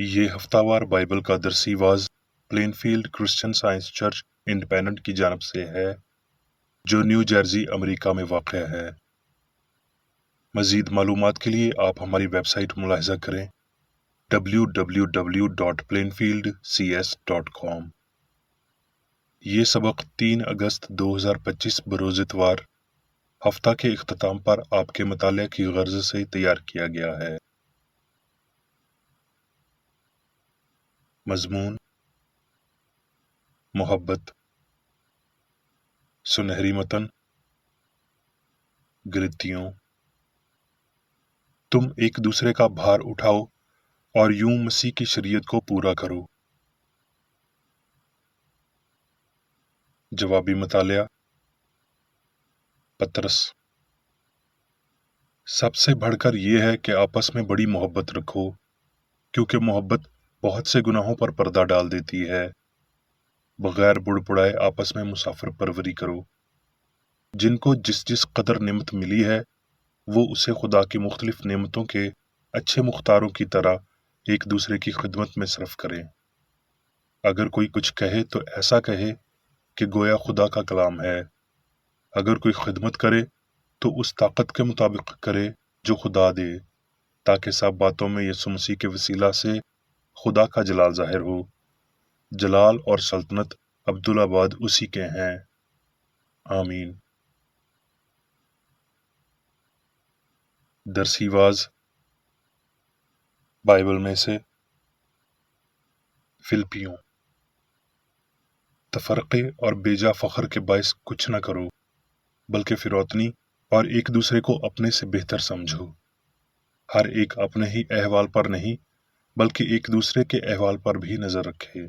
یہ ہفتہ-وار بائبل کا درسی was plane-field Christian science church independent کی جانب سے ہے جو نیو جرسی امریکہ میں واقع ہے۔ مزید معلومات کے لیے آپ ہماری ویب سائٹ ملاحظہ کریں www.plainfieldcs.com۔ یہ سبق 3 اگست 2025 بروز اتوار ہفتہ کے اختتام پر آپ کے مطالعہ کی غرض سے تیار کیا گیا ہے۔ مضمون: محبت۔ سنہری متن: گلتیوں۔ تم ایک دوسرے کا بھار اٹھاؤ اور یوں مسیح کی شریعت کو پورا کرو۔ جوابی مطالعہ: پطرس۔ سب سے بڑھ کر یہ ہے کہ آپس میں بڑی محبت رکھو، کیونکہ محبت بہت سے گناہوں پر پردہ ڈال دیتی ہے۔ بغیر بڑبڑائے آپس میں مسافر پروری کرو۔ جن کو جس جس قدر نعمت ملی ہے وہ اسے خدا کی مختلف نعمتوں کے اچھے مختاروں کی طرح ایک دوسرے کی خدمت میں صرف کریں۔ اگر کوئی کچھ کہے تو ایسا کہے کہ گویا خدا کا کلام ہے۔ اگر کوئی خدمت کرے تو اس طاقت کے مطابق کرے جو خدا دے، تاکہ سب باتوں میں یسوع مسیح کے وسیلہ سے خدا کا جلال ظاہر ہو۔ جلال اور سلطنت عبدالآباد اسی کے ہیں، آمین۔ درسی واز بائبل میں سے فلپیوں۔ تفرقے اور بیجا فخر کے باعث کچھ نہ کرو، بلکہ فروتنی اور ایک دوسرے کو اپنے سے بہتر سمجھو۔ ہر ایک اپنے ہی احوال پر نہیں بلکہ ایک دوسرے کے احوال پر بھی نظر رکھے۔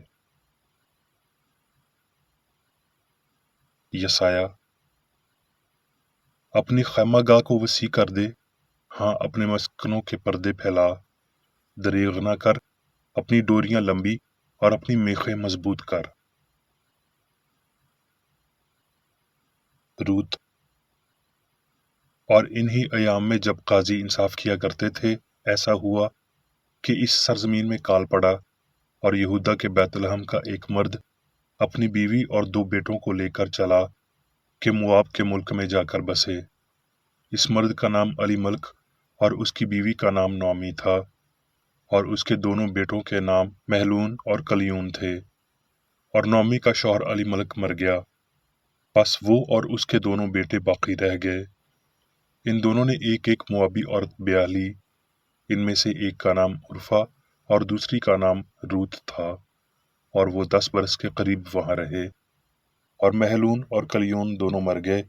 یسایہ۔ اپنی خیمہ گاہ کو وسیع کر دے، ہاں اپنے مسکنوں کے پردے پھیلا۔ دریغ نہ کر، اپنی ڈوریاں لمبی اور اپنی میخیں مضبوط کر۔ روت۔ اور انہی ایام میں جب قاضی انصاف کیا کرتے تھے، ایسا ہوا کہ اس سرزمین میں کال پڑا اور یہودا کے بیت لحم کا ایک مرد اپنی بیوی اور 2 بیٹوں کو لے کر چلا کہ مواب کے ملک میں جا کر بسے۔ اس مرد کا نام علی ملک اور اس کی بیوی کا نام نعمی تھا، اور اس کے دونوں بیٹوں کے نام مہلون اور کلیون تھے۔ اور نعمی کا شوہر علی ملک مر گیا، پس وہ اور اس کے دونوں بیٹے باقی رہ گئے۔ ان دونوں نے ایک ایک موابی عورت بیاہ لی، ان میں سے ایک کا نام عرفہ اور دوسری کا نام روت تھا، اور وہ 10 برس کے قریب وہاں رہے۔ اور مہلون اور کلیون دونوں مر گئے،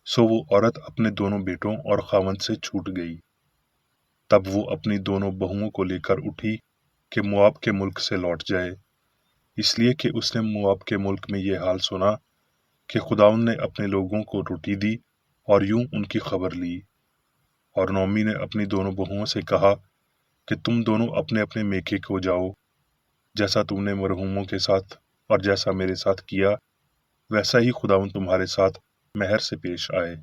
سو وہ عورت اپنے دونوں بیٹوں اور خاوند سے چھوٹ گئی۔ تب وہ اپنی دونوں بہوؤں کو لے کر اٹھی کہ مواب کے ملک سے لوٹ جائے، اس لیے کہ اس نے مواب کے ملک میں یہ حال سنا کہ خداوند نے اپنے لوگوں کو روٹی دی، اور یوں ان کی خبر لی۔ اور نعمی نے اپنی دونوں بہوؤں سے کہا کہ تم دونوں اپنے اپنے میکے کو جاؤ، جیسا تم نے مرحوموں کے ساتھ اور جیسا میرے ساتھ کیا، ویسا ہی خداوند تمہارے ساتھ مہر سے پیش آئے۔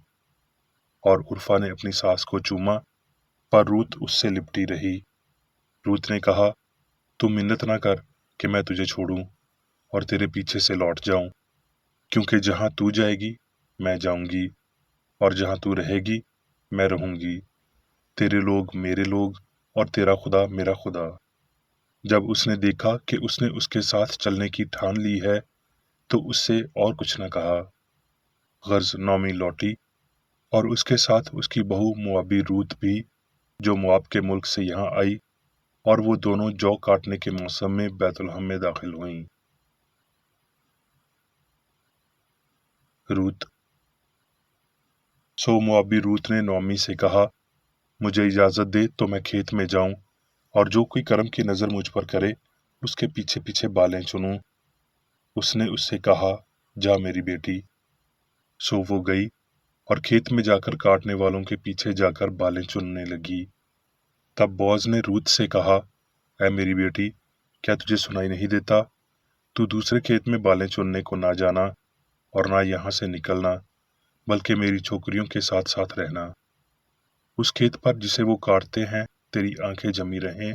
اور عرفہ نے اپنی ساس کو چوما، پر روت اس سے لپٹی رہی۔ روت نے کہا، تو منت نہ کر کہ میں تجھے چھوڑوں اور تیرے پیچھے سے لوٹ جاؤں، کیونکہ جہاں تو جائے گی میں جاؤں گی، اور جہاں تو رہے گی میں رہوں گی۔ تیرے لوگ میرے لوگ اور تیرا خدا میرا خدا۔ جب اس نے دیکھا کہ اس نے اس کے ساتھ چلنے کی ٹھان لی ہے تو اس سے اور کچھ نہ کہا۔ غرض نعمی لوٹی اور اس کے ساتھ اس کی بہو موابی روت بھی، جو مواب کے ملک سے یہاں آئی، اور وہ دونوں جو کاٹنے کے موسم میں بیت لحم میں داخل ہوئیں۔ روت۔ سو موابی روت نے نعمی سے کہا، مجھے اجازت دے تو میں کھیت میں جاؤں اور جو کوئی کرم کی نظر مجھ پر کرے اس کے پیچھے پیچھے بالیں چنوں۔ اس نے اس سے کہا، جا میری بیٹی۔ سو وہ گئی اور کھیت میں جا کر کاٹنے والوں کے پیچھے جا کر بالیں چننے لگی۔ تب بوعز نے روت سے کہا، اے میری بیٹی، کیا تجھے سنائی نہیں دیتا؟ تو دوسرے کھیت میں بالیں چننے کو نہ جانا اور نہ یہاں سے نکلنا، بلکہ میری چھوکریوں کے ساتھ ساتھ رہنا۔ اس کھیت پر جسے وہ کاٹتے ہیں تیری آنکھیں جمی رہیں،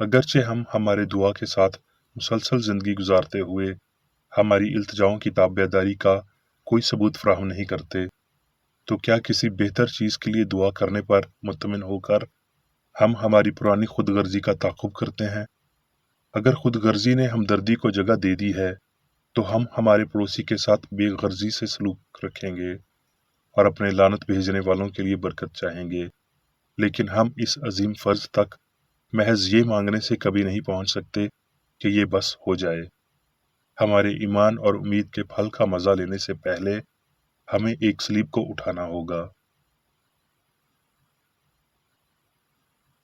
اگرچہ ہم ہمارے دعا کے ساتھ مسلسل زندگی گزارتے ہوئے ہماری التجاؤں کی تابعداری کا کوئی ثبوت فراہم نہیں کرتے، تو کیا کسی بہتر چیز کے لیے دعا کرنے پر مطمئن ہو کر ہم ہماری پرانی خود غرضی کا تعاقب کرتے ہیں؟ اگر خود غرضی نے ہمدردی کو جگہ دے دی ہے تو ہم ہمارے پڑوسی کے ساتھ بے غرضی سے سلوک رکھیں گے اور اپنے لعنت بھیجنے والوں کے لیے برکت چاہیں گے، لیکن ہم اس عظیم فرض تک محض یہ مانگنے سے کبھی نہیں پہنچ سکتے کہ یہ بس ہو جائے۔ ہمارے ایمان اور امید کے پھل کا مزہ لینے سے پہلے ہمیں ایک صلیب کو اٹھانا ہوگا۔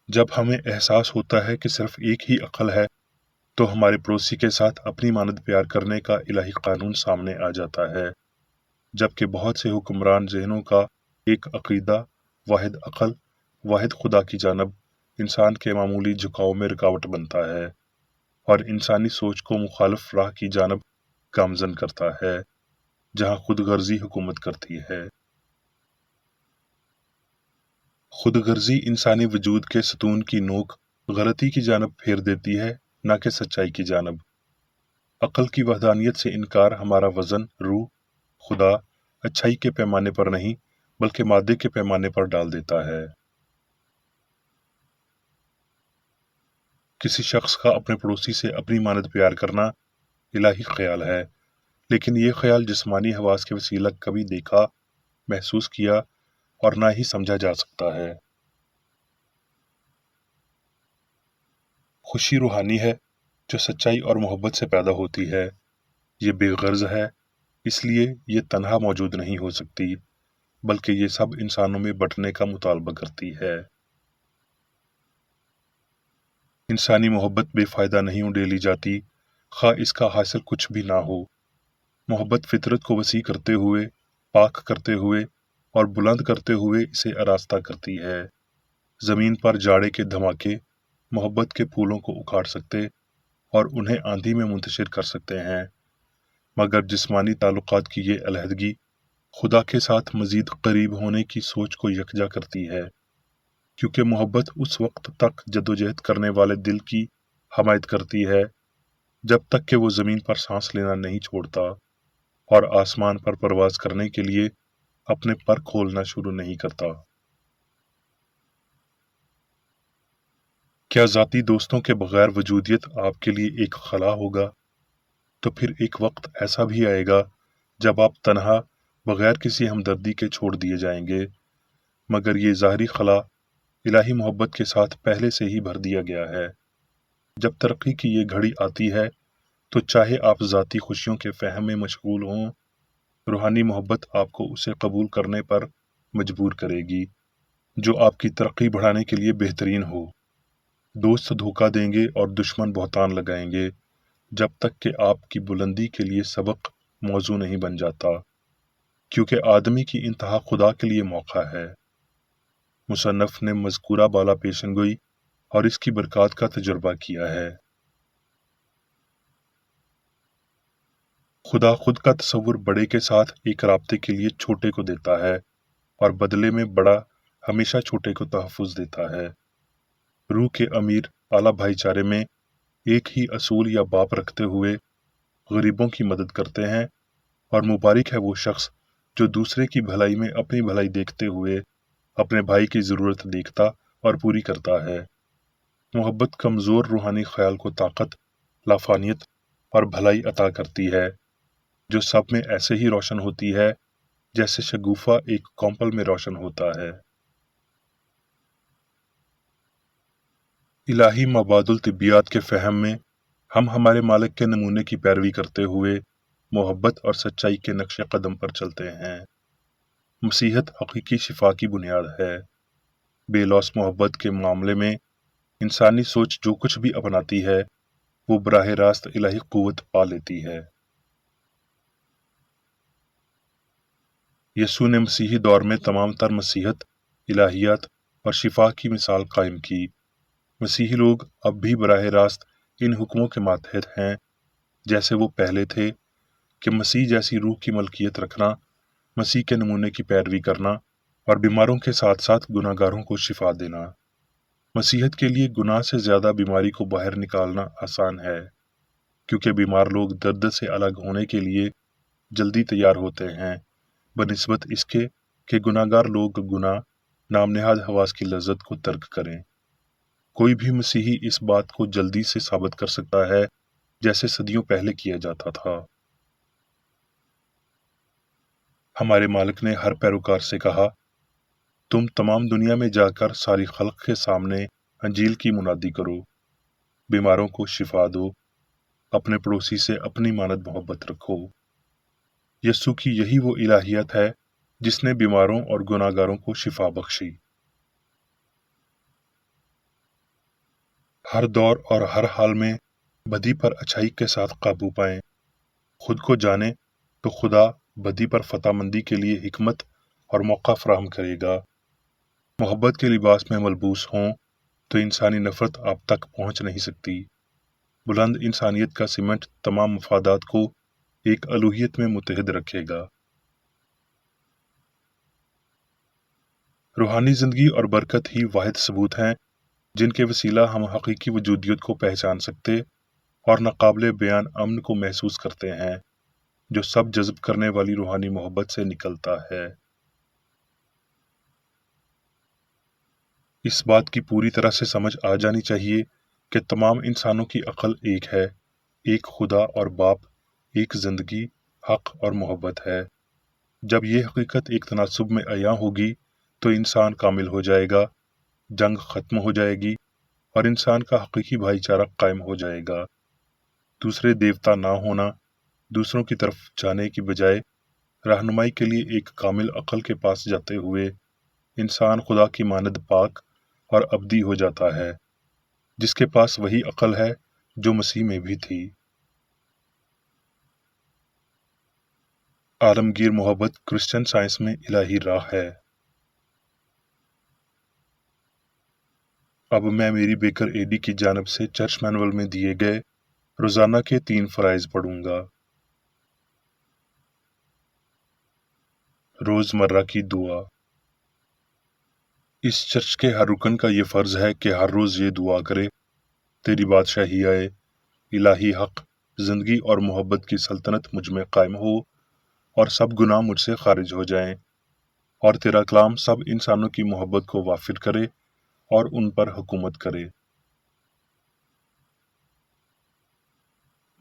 جب ہمیں احساس ہوتا ہے کہ صرف ایک ہی عقل ہے تو ہمارے پڑوسی کے ساتھ اپنی مانند پیار کرنے کا الہی قانون سامنے آ جاتا ہے، جبکہ بہت سے حکمران ذہنوں کا ایک عقیدہ واحد عقل، واحد خدا کی جانب انسان کے معمولی جھکاؤ میں رکاوٹ بنتا ہے اور انسانی سوچ کو مخالف راہ کی جانب گامزن کرتا ہے، جہاں خود غرضی حکومت کرتی ہے۔ خود غرضی انسانی وجود کے ستون کی نوک غلطی کی جانب پھیر دیتی ہے، نہ کہ سچائی کی جانب۔ عقل کی وحدانیت سے انکار ہمارا وزن روح، خدا، اچھائی کے پیمانے پر نہیں بلکہ مادے کے پیمانے پر ڈال دیتا ہے۔ کسی شخص کا اپنے پڑوسی سے اپنی مانند پیار کرنا الہی خیال ہے، لیکن یہ خیال جسمانی حواس کے وسیلہ کبھی دیکھا، محسوس کیا اور نہ ہی سمجھا جا سکتا ہے۔ خوشی روحانی ہے جو سچائی اور محبت سے پیدا ہوتی ہے، یہ بے غرض ہے، اس لیے یہ تنہا موجود نہیں ہو سکتی بلکہ یہ سب انسانوں میں بٹنے کا مطالبہ کرتی ہے۔ انسانی محبت بے فائدہ نہیں اڈیلی جاتی، خواہ اس کا حاصل کچھ بھی نہ ہو۔ محبت فطرت کو وسیع کرتے ہوئے، پاک کرتے ہوئے اور بلند کرتے ہوئے اسے آراستہ کرتی ہے۔ زمین پر جاڑے کے دھماکے محبت کے پھولوں کو اکھاڑ سکتے اور انہیں آندھی میں منتشر کر سکتے ہیں، مگر جسمانی تعلقات کی یہ علیحدگی خدا کے ساتھ مزید قریب ہونے کی سوچ کو یکجا کرتی ہے، کیونکہ محبت اس وقت تک جدوجہد کرنے والے دل کی حمایت کرتی ہے جب تک کہ وہ زمین پر سانس لینا نہیں چھوڑتا اور آسمان پر پرواز کرنے کے لیے اپنے پر کھولنا شروع نہیں کرتا۔ کیا ذاتی دوستوں کے بغیر وجودیت آپ کے لیے ایک خلا ہوگا؟ تو پھر ایک وقت ایسا بھی آئے گا جب آپ تنہا بغیر کسی ہمدردی کے چھوڑ دیے جائیں گے، مگر یہ ظاہری خلا الہی محبت کے ساتھ پہلے سے ہی بھر دیا گیا ہے۔ جب ترقی کی یہ گھڑی آتی ہے تو چاہے آپ ذاتی خوشیوں کے فہم میں مشغول ہوں، روحانی محبت آپ کو اسے قبول کرنے پر مجبور کرے گی جو آپ کی ترقی بڑھانے کے لیے بہترین ہو۔ دوست دھوکہ دیں گے اور دشمن بہتان لگائیں گے جب تک کہ آپ کی بلندی کے لیے سبق موضوع نہیں بن جاتا، کیونکہ آدمی کی انتہا خدا کے لیے موقع ہے۔ مصنف نے مذکورہ بالا پیشن گوئی اور اس کی برکات کا تجربہ کیا ہے۔ خدا خود کا تصور بڑے کے ساتھ ایک رابطے کے لیے چھوٹے کو دیتا ہے اور بدلے میں بڑا ہمیشہ چھوٹے کو تحفظ دیتا ہے۔ روح کے امیر اعلیٰ بھائی چارے میں ایک ہی اصول یا باپ رکھتے ہوئے غریبوں کی مدد کرتے ہیں، اور مبارک ہے وہ شخص جو دوسرے کی بھلائی میں اپنی بھلائی دیکھتے ہوئے اپنے بھائی کی ضرورت دیکھتا اور پوری کرتا ہے۔ محبت کمزور روحانی خیال کو طاقت، لافانیت اور بھلائی عطا کرتی ہے، جو سب میں ایسے ہی روشن ہوتی ہے جیسے شگوفہ ایک کمپل میں روشن ہوتا ہے۔ الہی مبادل طبیعت کے فہم میں ہم ہمارے مالک کے نمونے کی پیروی کرتے ہوئے محبت اور سچائی کے نقش قدم پر چلتے ہیں۔ مسیحت حقیقی شفا کی بنیاد ہے۔ بے لوث محبت کے معاملے میں انسانی سوچ جو کچھ بھی اپناتی ہے وہ براہ راست الہی قوت پا لیتی ہے۔ یسوع نے مسیحی دور میں تمام تر مسیحت، الہیات اور شفا کی مثال قائم کی۔ مسیحی لوگ اب بھی براہ راست ان حکموں کے ماتحت ہیں جیسے وہ پہلے تھے، کہ مسیح جیسی روح کی ملکیت رکھنا، مسیح کے نمونے کی پیروی کرنا اور بیماروں کے ساتھ ساتھ گناہگاروں کو شفا دینا۔ مسیحیت کے لیے گناہ سے زیادہ بیماری کو باہر نکالنا آسان ہے، کیونکہ بیمار لوگ درد سے الگ ہونے کے لیے جلدی تیار ہوتے ہیں، بنسبت اس کے کہ گناہ گار لوگ گناہ نام نہاد حواس کی لذت کو ترک کریں۔ کوئی بھی مسیحی اس بات کو جلدی سے ثابت کر سکتا ہے جیسے صدیوں پہلے کیا جاتا تھا۔ ہمارے مالک نے ہر پیروکار سے کہا، تم تمام دنیا میں جا کر ساری خلق کے سامنے انجیل کی منادی کرو، بیماروں کو شفا دو، اپنے پڑوسی سے اپنی مانند محبت رکھو۔ یسوع کی یہی وہ الہیت ہے جس نے بیماروں اور گناہ گاروں کو شفا بخشی۔ ہر دور اور ہر حال میں بدی پر اچھائی کے ساتھ قابو پائیں۔ خود کو جانیں تو خدا بدی پر فتح مندی کے لیے حکمت اور موقع فراہم کرے گا۔ محبت کے لباس میں ملبوس ہوں تو انسانی نفرت آپ تک پہنچ نہیں سکتی۔ بلند انسانیت کا سیمنٹ تمام مفادات کو ایک الوہیت میں متحد رکھے گا۔ روحانی زندگی اور برکت ہی واحد ثبوت ہیں جن کے وسیلہ ہم حقیقی وجودیت کو پہچان سکتے اور ناقابل بیان امن کو محسوس کرتے ہیں جو سب جذب کرنے والی روحانی محبت سے نکلتا ہے۔ اس بات کی پوری طرح سے سمجھ آ جانی چاہیے کہ تمام انسانوں کی عقل ایک ہے، ایک خدا اور باپ، ایک زندگی، حق اور محبت ہے۔ جب یہ حقیقت ایک تناسب میں عیاں ہوگی تو انسان کامل ہو جائے گا، جنگ ختم ہو جائے گی اور انسان کا حقیقی بھائی چارہ قائم ہو جائے گا۔ دوسرے دیوتا نہ ہونا، دوسروں کی طرف جانے کی بجائے رہنمائی کے لیے ایک کامل عقل کے پاس جاتے ہوئے انسان خدا کی مانند پاک اور ابدی ہو جاتا ہے، جس کے پاس وہی عقل ہے جو مسیح میں بھی تھی۔ عالمگیر محبت کرسچن سائنس میں الہی راہ ہے۔ اب میں میری بیکر ایڈی کی جانب سے چرچ مینول میں دیے گئے روزانہ کے 3 فرائض پڑھوں گا۔ روزمرہ کی دعا۔ اس چرچ کے ہر رکن کا یہ فرض ہے کہ ہر روز یہ دعا کرے، تیری بادشاہی آئے، الہی حق، زندگی اور محبت کی سلطنت مجھ میں قائم ہو اور سب گناہ مجھ سے خارج ہو جائیں، اور تیرا کلام سب انسانوں کی محبت کو وافر کرے اور ان پر حکومت کرے۔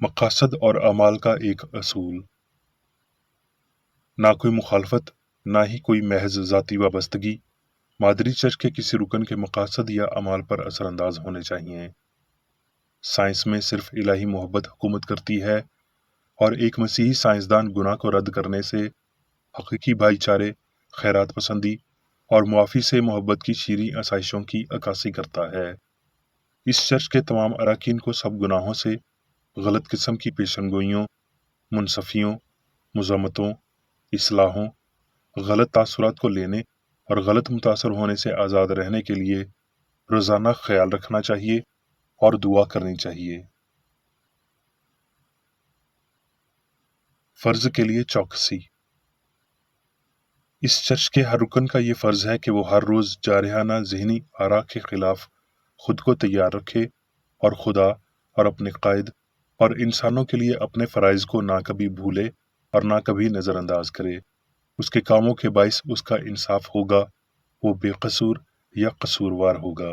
مقاصد اور اعمال کا ایک اصول۔ نہ کوئی مخالفت، نہ ہی کوئی محض ذاتی وابستگی مادری چرچ کے کسی رکن کے مقاصد یا اعمال پر اثر انداز ہونے چاہیے۔ سائنس میں صرف الہی محبت حکومت کرتی ہے، اور ایک مسیحی سائنسدان گناہ کو رد کرنے سے حقیقی بھائی چارے، خیرات پسندی اور معافی سے محبت کی شیریں آسائشوں کی عکاسی کرتا ہے۔ اس چرچ کے تمام اراکین کو سب گناہوں سے، غلط قسم کی پیشن گوئیوں، منصفیوں، مذمتوں، اصلاحوں، غلط تاثرات کو لینے اور غلط متاثر ہونے سے آزاد رہنے کے لیے روزانہ خیال رکھنا چاہیے اور دعا کرنی چاہیے۔ فرض کے لیے چوکسی۔ اس چرچ کے ہر رکن کا یہ فرض ہے کہ وہ ہر روز جارحانہ ذہنی آراء کے خلاف خود کو تیار رکھے اور خدا اور اپنے قائد اور انسانوں کے لیے اپنے فرائض کو نہ کبھی بھولے اور نہ کبھی نظر انداز کرے۔ اس کے کاموں کے باعث اس کا انصاف ہوگا، وہ بے قصور یا قصوروار ہوگا۔